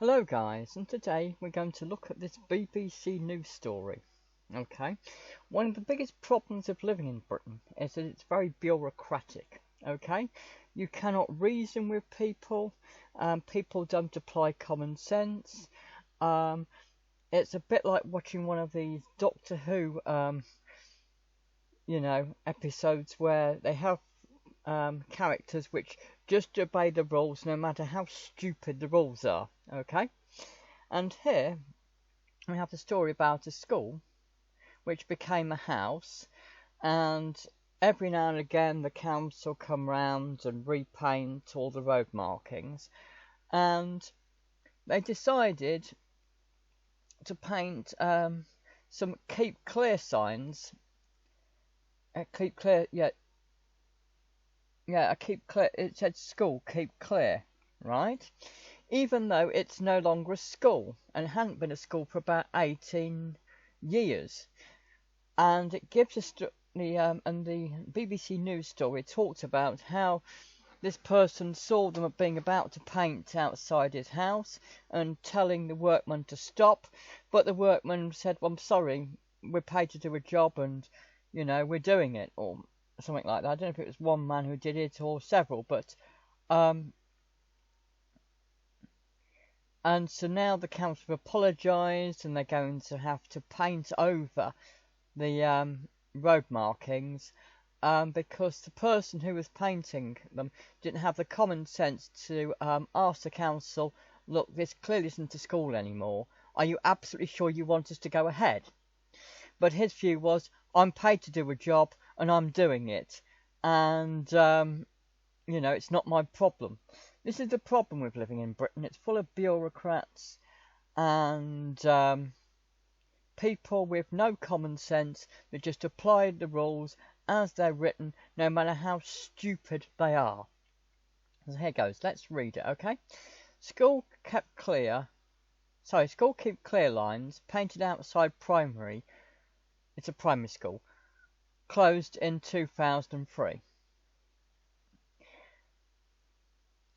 Hello guys, and today we're going to look at this BBC news story. Okay, one of the biggest problems of living in Britain is that it's very bureaucratic. Okay, you cannot reason with people, people don't apply common sense. Um, it's a bit like watching one of these Doctor Who, episodes where they have characters which just obey the rules no matter how stupid the rules are. Okay, and here we have the story about a school which became a house, and every now and again the council come round and repaint all the road markings, and they decided to paint some keep clear signs. Keep clear, yeah, keep clear. It said school keep clear, right? Even though it's no longer a school and hadn't been a school for about 18 years. And it gives us the BBC News story talked about how this person saw them being about to paint outside his house and telling the workman to stop, but the workman said, well, I'm sorry, we're paid to do a job and, we're doing it, or something like that. I don't know if it was one man who did it or several, but and so now the council have apologised and they're going to have to paint over the road markings because the person who was painting them didn't have the common sense to ask the council, look, this clearly isn't a school anymore. Are you absolutely sure you want us to go ahead? But his view was, I'm paid to do a job and I'm doing it. And, it's not my problem. This is the problem with living in Britain. It's full of bureaucrats and people with no common sense that just apply the rules as they're written, no matter how stupid they are. So here goes. Let's read it, okay? School keep clear lines painted outside primary. It's a primary school. Closed in 2003.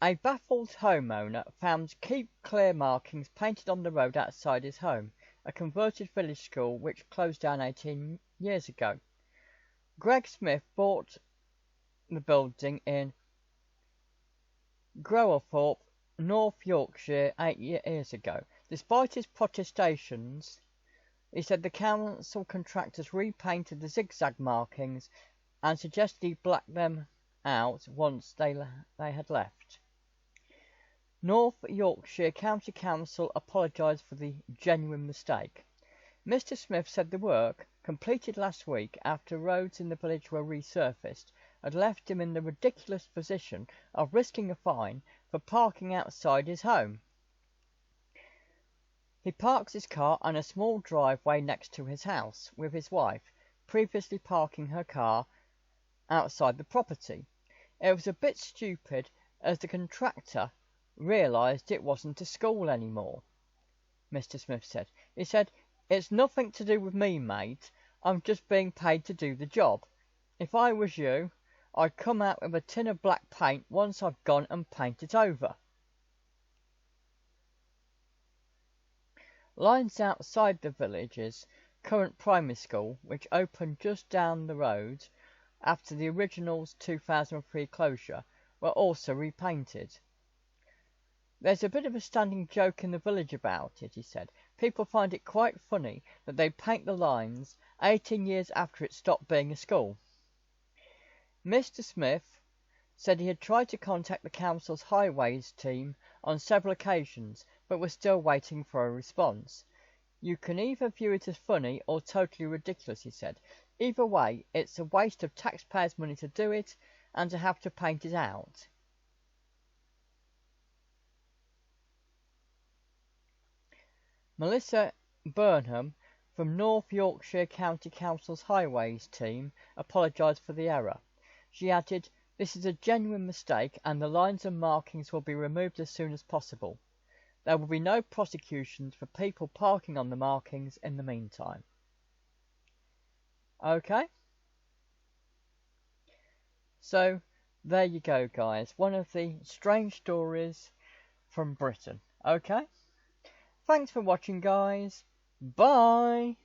A baffled homeowner found keep clear markings painted on the road outside his home, a converted village school which closed down 18 years ago. Greg Smith bought the building in Growerthorpe, North Yorkshire 8 years ago. Despite his protestations, he said the council contractors repainted the zigzag markings and suggested he black them out once they had left. North Yorkshire County Council apologised for the genuine mistake. Mr. Smith said the work, completed last week after roads in the village were resurfaced, had left him in the ridiculous position of risking a fine for parking outside his home. He parks his car on a small driveway next to his house with his wife, previously parking her car outside the property. It was a bit stupid as the contractor realised it wasn't a school anymore, Mr. Smith said. He said, it's nothing to do with me, mate. I'm just being paid to do the job. If I was you, I'd come out with a tin of black paint once I've gone and paint it over. Lines outside the village's current primary school, which opened just down the road after the original's 2003 closure, were also repainted. There's a bit of a standing joke in the village about it, he said. People find it quite funny that they paint the lines 18 years after it stopped being a school. Mr. Smith said he had tried to contact the council's highways team on several occasions, but was still waiting for a response. You can either view it as funny or totally ridiculous, he said. Either way, it's a waste of taxpayers' money to do it and to have to paint it out. Melissa Burnham from North Yorkshire County Council's Highways team apologised for the error. She added, this is a genuine mistake and the lines and markings will be removed as soon as possible. There will be no prosecutions for people parking on the markings in the meantime. Okay? So, there you go, guys. One of the strange stories from Britain. Okay? Thanks for watching, guys. Bye!